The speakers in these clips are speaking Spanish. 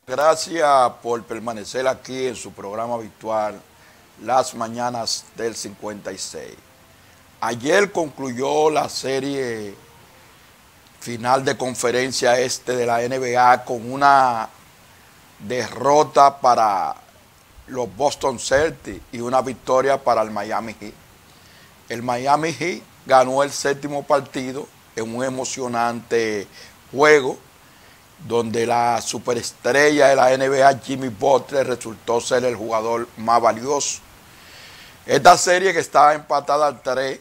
Gracias por permanecer aquí en su programa habitual, Las Mañanas del 56. Ayer concluyó la serie final de conferencia de la NBA con una derrota para los Boston Celtics y una victoria para el Miami Heat. El Miami Heat ganó el séptimo partido en un emocionante juego donde la superestrella de la NBA, Jimmy Butler, resultó ser el jugador más valioso. Esta serie, que estaba empatada al 3,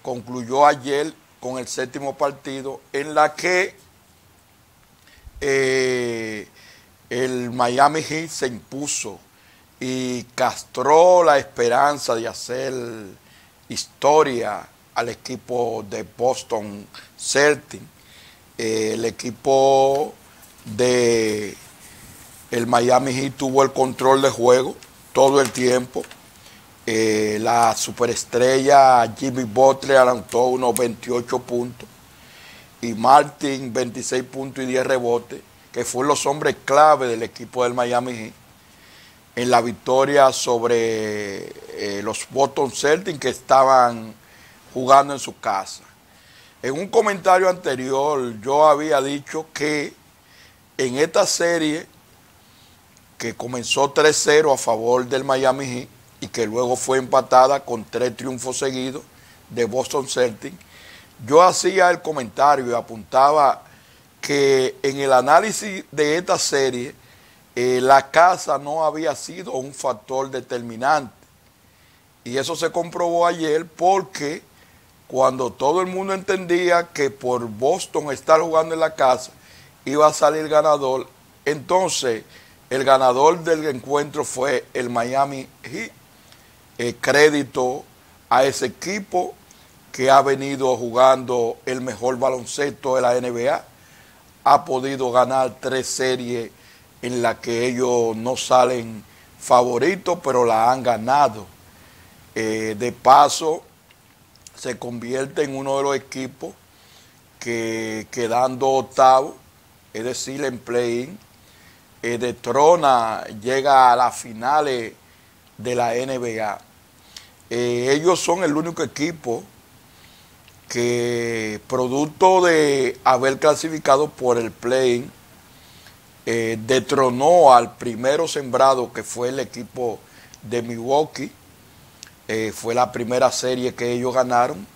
concluyó ayer con el séptimo partido, en la que el Miami Heat se impuso y castró la esperanza de hacer historia al equipo de Boston Celtics. El equipo de el Miami Heat tuvo el control de juego todo el tiempo. La superestrella Jimmy Butler anotó unos 28 puntos y Martin 26 puntos y 10 rebotes, que fueron los hombres clave del equipo del Miami Heat en la victoria sobre los Boston Celtics, que estaban jugando en su casa. En un comentario anterior yo había dicho que en esta serie, que comenzó 3-0 a favor del Miami Heat y que luego fue empatada con 3 triunfos seguidos de Boston Celtics, yo hacía el comentario y apuntaba que en el análisis de esta serie la casa no había sido un factor determinante. Y eso se comprobó ayer, porque cuando todo el mundo entendía que por Boston estar jugando en la casa iba a salir ganador, entonces el ganador del encuentro fue el Miami Heat. Crédito a ese equipo que ha venido jugando el mejor baloncesto de la NBA. Ha podido ganar 3 series en las que ellos no salen favoritos, pero la han ganado. De paso, se convierte en uno de los equipos que, quedando octavo, es decir, en play-in, detrona, llega a las finales de la NBA. Ellos son el único equipo que, producto de haber clasificado por el play-in, detronó al primero sembrado, que fue el equipo de Milwaukee. Fue la primera serie que ellos ganaron.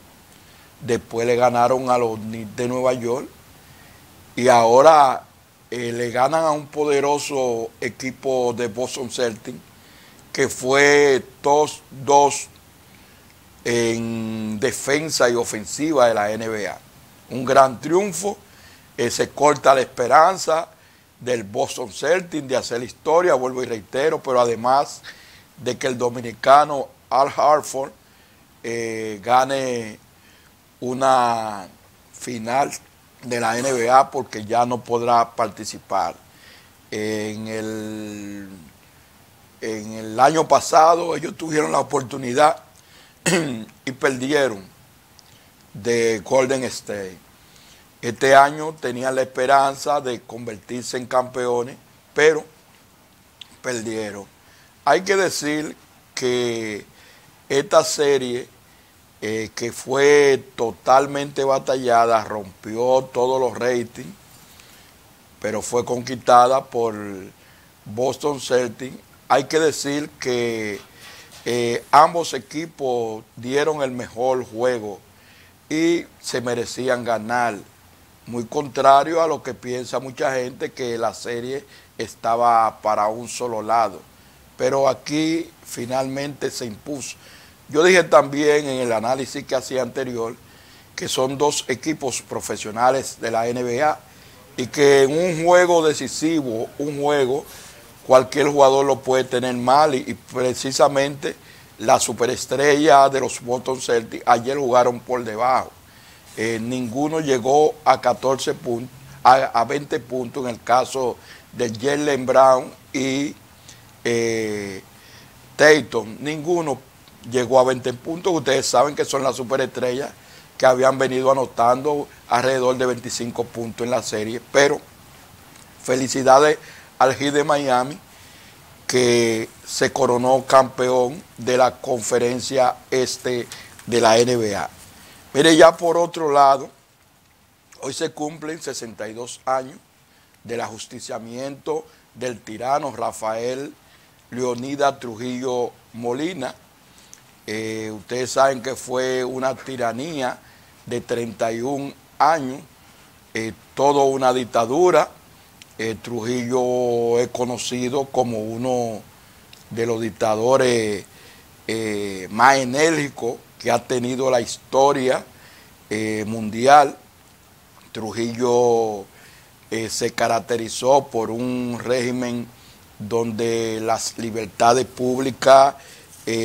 Después le ganaron a los Knicks de Nueva York. Y ahora le ganan a un poderoso equipo de Boston Celtics, que fue dos en defensa y ofensiva de la NBA. Un gran triunfo. Se corta la esperanza del Boston Celtics de hacer historia, vuelvo y reitero, pero además de que el dominicano Al Horford gane una final de la NBA, porque ya no podrá participar. En el año pasado ellos tuvieron la oportunidad y perdieron de Golden State. Este año tenían la esperanza de convertirse en campeones, pero perdieron. Hay que decir que esta serie, que fue totalmente batallada, rompió todos los ratings, pero fue conquistada por Boston Celtics. Hay que decir que ambos equipos dieron el mejor juego y se merecían ganar. Muy contrario a lo que piensa mucha gente, que la serie estaba para un solo lado. Pero aquí finalmente se impuso. Yo dije también en el análisis que hacía anterior que son dos equipos profesionales de la NBA y que en un juego decisivo, cualquier jugador lo puede tener mal, y precisamente la superestrella de los Boston Celtics ayer jugaron por debajo. Ninguno llegó a 14 puntos, a 20 puntos en el caso de Jaylen Brown y Tatum. Ninguno llegó a 20 puntos. Ustedes saben que son las superestrellas que habían venido anotando alrededor de 25 puntos en la serie. Pero felicidades al Heat de Miami, que se coronó campeón de la conferencia este de la NBA. Mire, ya por otro lado, hoy se cumplen 62 años del ajusticiamiento del tirano Rafael Leonidas Trujillo Molina. Ustedes saben que fue una tiranía de 31 años, toda una dictadura. Trujillo es conocido como uno de los dictadores más enérgicos que ha tenido la historia mundial. Trujillo se caracterizó por un régimen donde las libertades públicas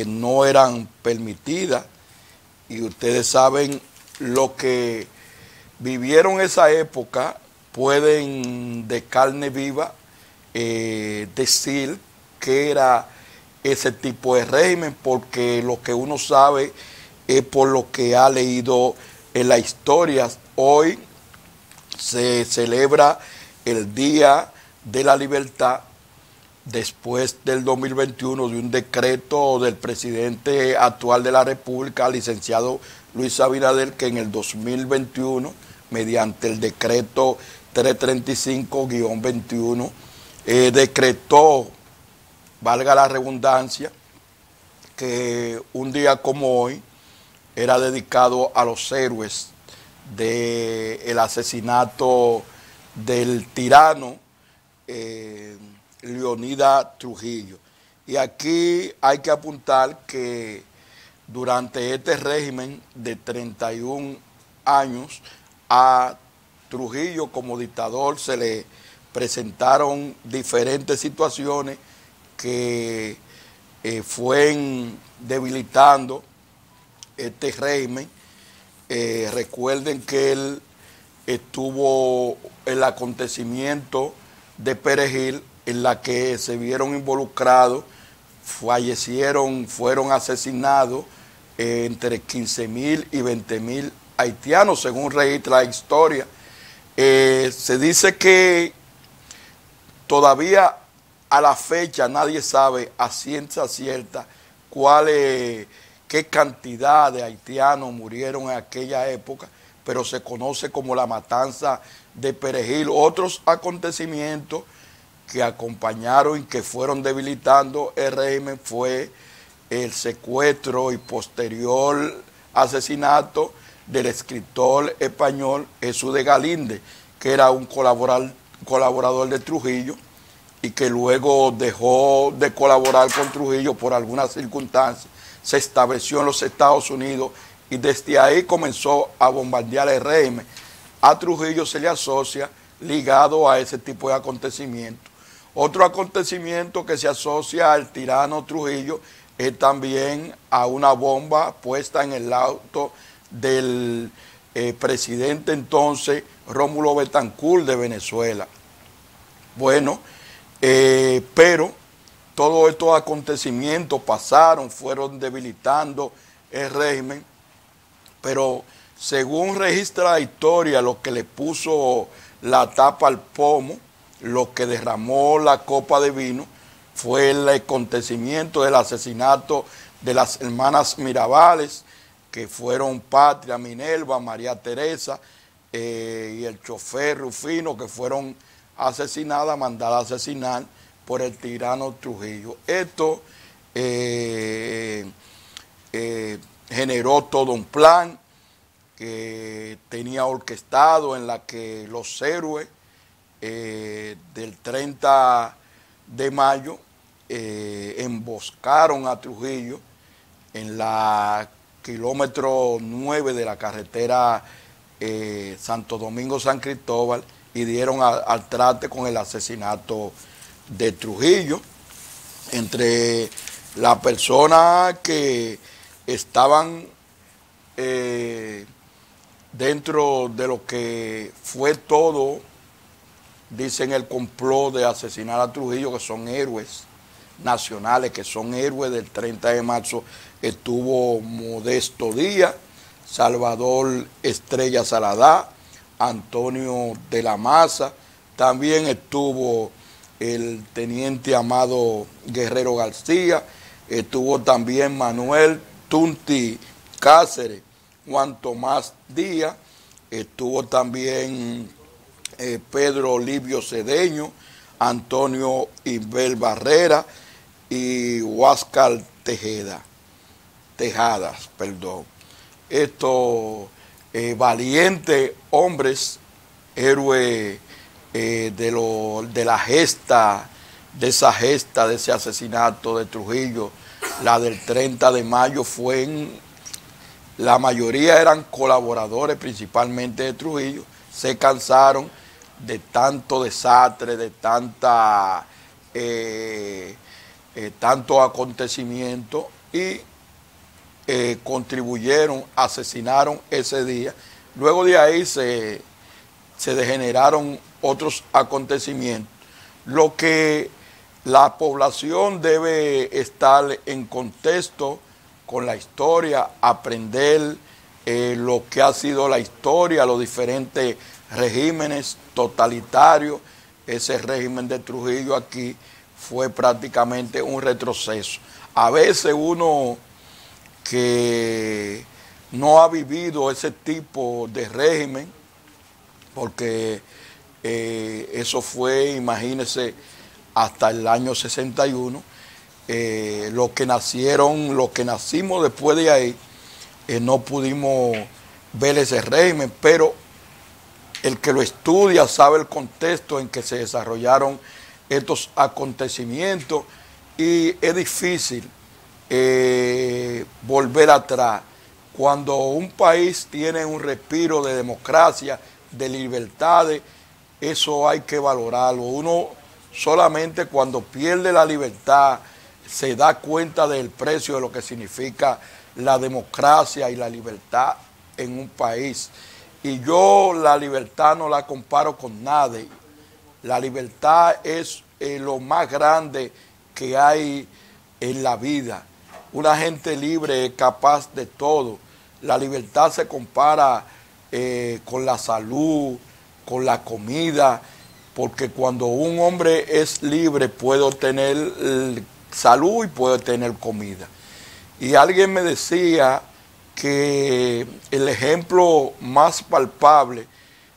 no eran permitidas, y ustedes saben lo que vivieron esa época. Pueden de carne viva decir que era ese tipo de régimen, porque lo que uno sabe es por lo que ha leído en la historia. Hoy se celebra el Día de la Libertad después del 2021 de un decreto del presidente actual de la República, licenciado Luis Abinader, que en el 2021, mediante el decreto 335-21, decretó, valga la redundancia, que un día como hoy era dedicado a los héroes del asesinato del tirano Leonidas Trujillo. Y aquí hay que apuntar que durante este régimen de 31 años a Trujillo como dictador se le presentaron diferentes situaciones que fueron debilitando este régimen. Recuerden que él estuvo en el acontecimiento de Perejil, en la que se vieron involucrados, fueron asesinados entre 15.000 y 20.000 haitianos, según registra la historia. Se dice que todavía a la fecha nadie sabe a ciencia cierta qué cantidad de haitianos murieron en aquella época, pero se conoce como la matanza de Perejil. Otros acontecimientos que acompañaron y que fueron debilitando el régimen fue el secuestro y posterior asesinato del escritor español Jesús de Galíndez, que era un colaborador de Trujillo y que luego dejó de colaborar con Trujillo por algunas circunstancias, se estableció en los Estados Unidos y desde ahí comenzó a bombardear el régimen. A Trujillo se le asocia ligado a ese tipo de acontecimientos. Otro acontecimiento que se asocia al tirano Trujillo es también a una bomba puesta en el auto del presidente entonces Rómulo Betancourt de Venezuela. Bueno, pero todos estos acontecimientos pasaron, fueron debilitando el régimen, pero según registra la historia, lo que le puso la tapa al pomo, lo que derramó la copa de vino, fue el acontecimiento del asesinato de las hermanas Mirabales, que fueron Patria, Minerva, María Teresa y el chofer Rufino, que fueron asesinadas, mandadas a asesinar por el tirano Trujillo. Esto generó todo un plan que tenía orquestado, en la que los héroes del 30 de mayo emboscaron a Trujillo en la kilómetro 9 de la carretera Santo Domingo-San Cristóbal y dieron al trate con el asesinato de Trujillo. Entre las personas que estaban dentro de lo que fue todo, dicen, el complot de asesinar a Trujillo, que son héroes nacionales, que son héroes del 30 de marzo, estuvo Modesto Díaz, Salvador Estrella Saladá, Antonio de la Maza, también estuvo el teniente Amado Guerrero García, estuvo también Manuel Tunti Cáceres, Juan Tomás Díaz, estuvo también Pedro Livio Cedeño, Antonio Ibel Barrera y Huáscar Tejadas. Estos valientes hombres, héroes de la gesta, de ese asesinato de Trujillo, la del 30 de mayo, la mayoría eran colaboradores principalmente de Trujillo, se cansaron de tanto desastre, de tanto acontecimiento y contribuyeron, asesinaron ese día. Luego de ahí se degeneraron otros acontecimientos. Lo que la población debe estar en contexto con la historia, aprender lo que ha sido la historia, los diferentes regímenes totalitarios. Ese régimen de Trujillo aquí fue prácticamente un retroceso. A veces uno que no ha vivido ese tipo de régimen, porque eso fue, imagínense, hasta el año 61, los que nacimos después de ahí, no pudimos ver ese régimen, pero el que lo estudia sabe el contexto en que se desarrollaron estos acontecimientos y es difícil volver atrás. Cuando un país tiene un respiro de democracia, de libertades, eso hay que valorarlo. Uno solamente cuando pierde la libertad se da cuenta del precio de lo que significa la democracia y la libertad en un país. Y yo la libertad no la comparo con nadie. La libertad es lo más grande que hay en la vida. Una gente libre es capaz de todo. La libertad se compara con la salud, con la comida, porque cuando un hombre es libre puede obtener salud y puede tener comida. Y alguien me decía que el ejemplo más palpable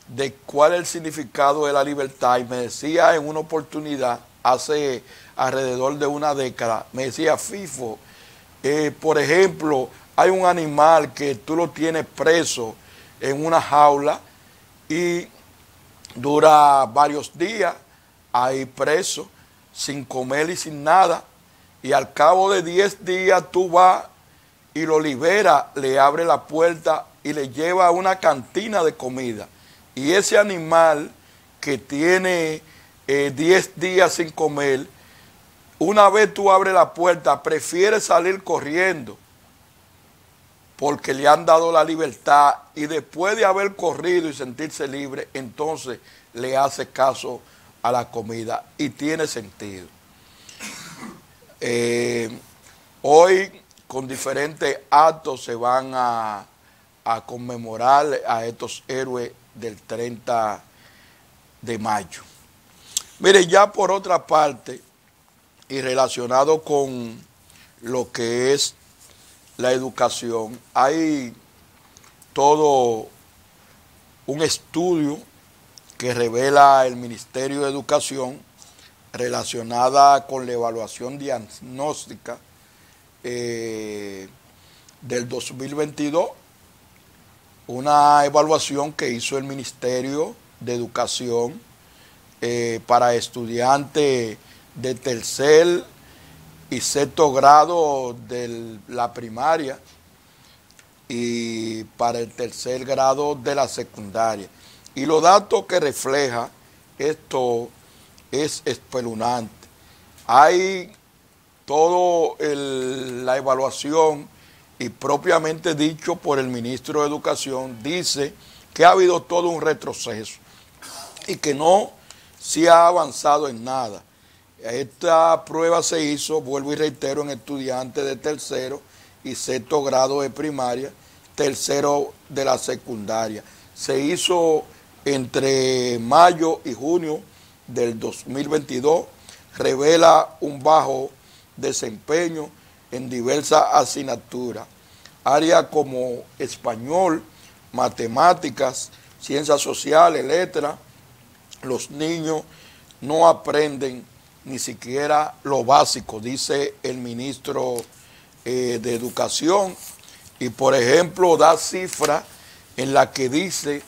de cuál es el significado de la libertad, y me decía en una oportunidad, hace alrededor de una década, me decía: Fifo, por ejemplo, hay un animal que tú lo tienes preso en una jaula y dura varios días ahí preso, sin comer y sin nada, y al cabo de 10 días tú vas y lo liberas, le abre la puerta y le lleva a una cantina de comida. Y ese animal que tiene 10 días sin comer, una vez tú abres la puerta, prefiere salir corriendo porque le han dado la libertad, y después de haber corrido y sentirse libre, entonces le hace caso a la comida y tiene sentido. Hoy con diferentes actos se van a conmemorar a estos héroes del 30 de mayo. Mire, ya por otra parte, y relacionado con lo que es la educación, hay todo un estudio que revela el Ministerio de Educación relacionada con la evaluación diagnóstica del 2022, una evaluación que hizo el Ministerio de Educación para estudiantes de tercer y sexto grado de la primaria y para el tercer grado de la secundaria. Y los datos que refleja esto es espeluznante. Hay toda la evaluación, y propiamente dicho por el ministro de Educación, dice que ha habido todo un retroceso y que no se ha avanzado en nada. Esta prueba se hizo, vuelvo y reitero, en estudiantes de tercero y sexto grado de primaria, tercero de la secundaria. Se hizo entre mayo y junio del 2022, revela un bajo desempeño en diversas asignaturas, áreas como español, matemáticas, ciencias sociales, letras. Los niños no aprenden ni siquiera lo básico, dice el ministro de Educación, y por ejemplo da cifras en la que dice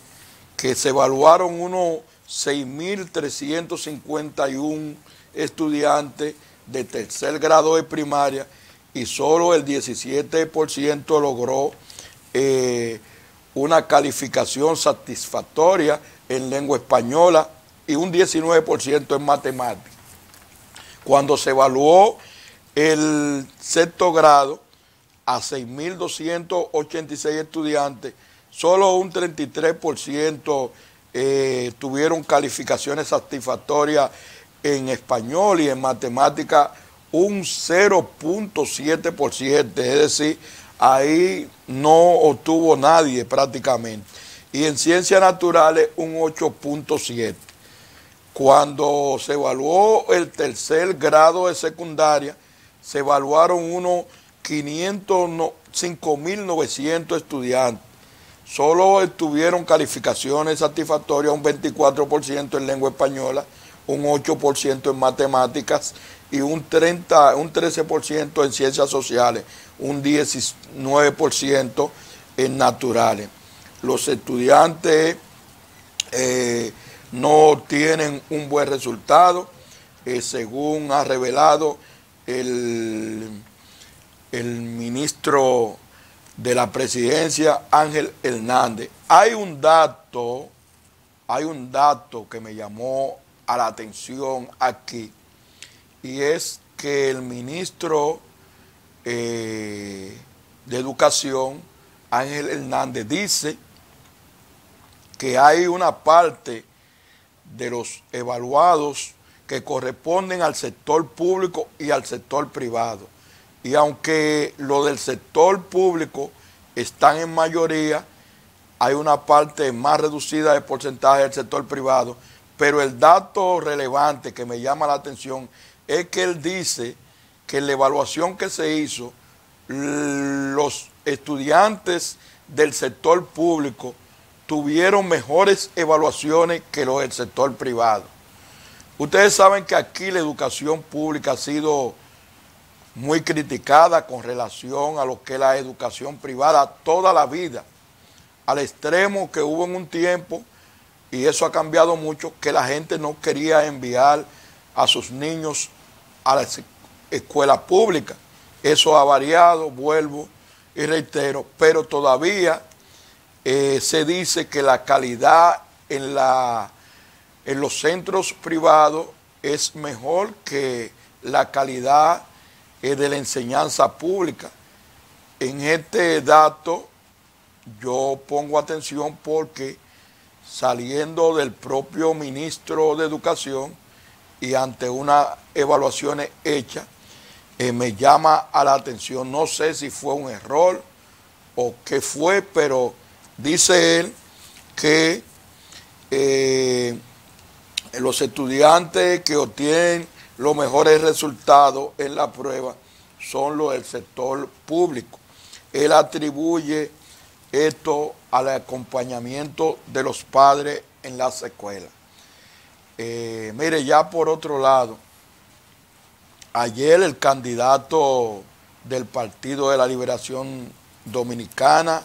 que se evaluaron unos 6.351 estudiantes de tercer grado de primaria y solo el 17% logró una calificación satisfactoria en lengua española y un 19% en matemáticas. Cuando se evaluó el sexto grado a 6.286 estudiantes, solo un 33% tuvieron calificaciones satisfactorias en español y en matemáticas un 0.7%, es decir, ahí no obtuvo nadie prácticamente. Y en ciencias naturales un 8.7%. Cuando se evaluó el tercer grado de secundaria, se evaluaron unos 5.900 estudiantes. Solo obtuvieron calificaciones satisfactorias un 24% en lengua española, un 8% en matemáticas y un 13% en ciencias sociales, un 19% en naturales. Los estudiantes no tienen un buen resultado, según ha revelado el ministro de la Presidencia, Ángel Hernández. Hay un dato que me llamó a la atención aquí, y es que el ministro de Educación, Ángel Hernández, dice que hay una parte de los evaluados que corresponden al sector público y al sector privado. Y aunque lo del sector público están en mayoría, hay una parte más reducida de porcentaje del sector privado, pero el dato relevante que me llama la atención es que él dice que en la evaluación que se hizo, los estudiantes del sector público tuvieron mejores evaluaciones que los del sector privado. Ustedes saben que aquí la educación pública ha sido muy criticada con relación a lo que es la educación privada toda la vida, al extremo que hubo en un tiempo, y eso ha cambiado mucho, que la gente no quería enviar a sus niños a la escuela pública. Eso ha variado, vuelvo y reitero, pero todavía se dice que la calidad en los centros privados es mejor que la calidad de la enseñanza pública. En este dato yo pongo atención porque saliendo del propio ministro de Educación y ante unas evaluaciones hechas, me llama a la atención. No sé si fue un error o qué fue, pero dice él que los estudiantes que obtienen los mejores resultados en la prueba son los del sector público. Él atribuye esto al acompañamiento de los padres en las escuelas. Mire, ya por otro lado, ayer el candidato del Partido de la Liberación Dominicana,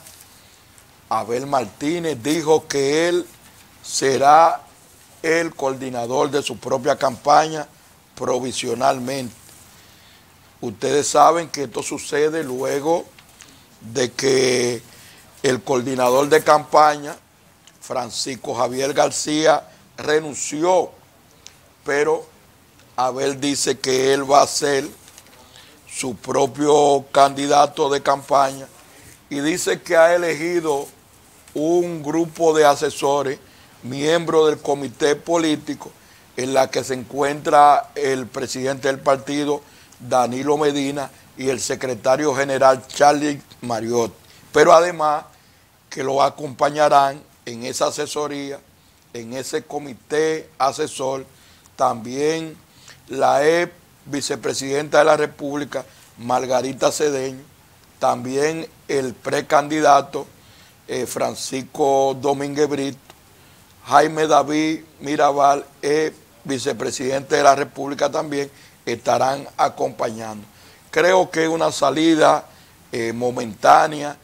Abel Martínez, dijo que él será el coordinador de su propia campaña provisionalmente. Ustedes saben que esto sucede luego de que el coordinador de campaña, Francisco Javier García, renunció, pero Abel dice que él va a ser su propio candidato de campaña y dice que ha elegido un grupo de asesores, miembros del comité político, en la que se encuentra el presidente del partido, Danilo Medina, y el secretario general, Charlie Mariotti. pero además que lo acompañarán en esa asesoría, en ese comité asesor, también la ex vicepresidenta de la República, Margarita Cedeño, también el precandidato Francisco Domínguez Brito, Jaime David Mirabal, vicepresidente de la República, también estarán acompañando. Creo que es una salida momentánea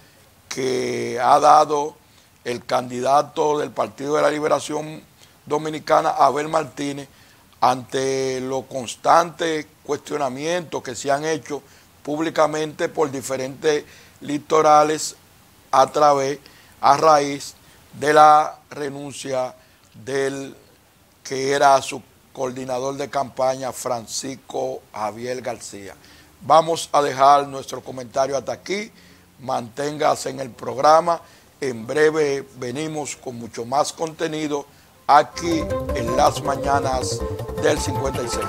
que ha dado el candidato del Partido de la Liberación Dominicana, Abel Martínez, ante los constantes cuestionamientos que se han hecho públicamente por diferentes litorales a raíz de la renuncia del que era su coordinador de campaña, Francisco Javier García. Vamos a dejar nuestro comentario hasta aquí. Manténgase en el programa. En breve venimos con mucho más contenido aquí en las mañanas del 56.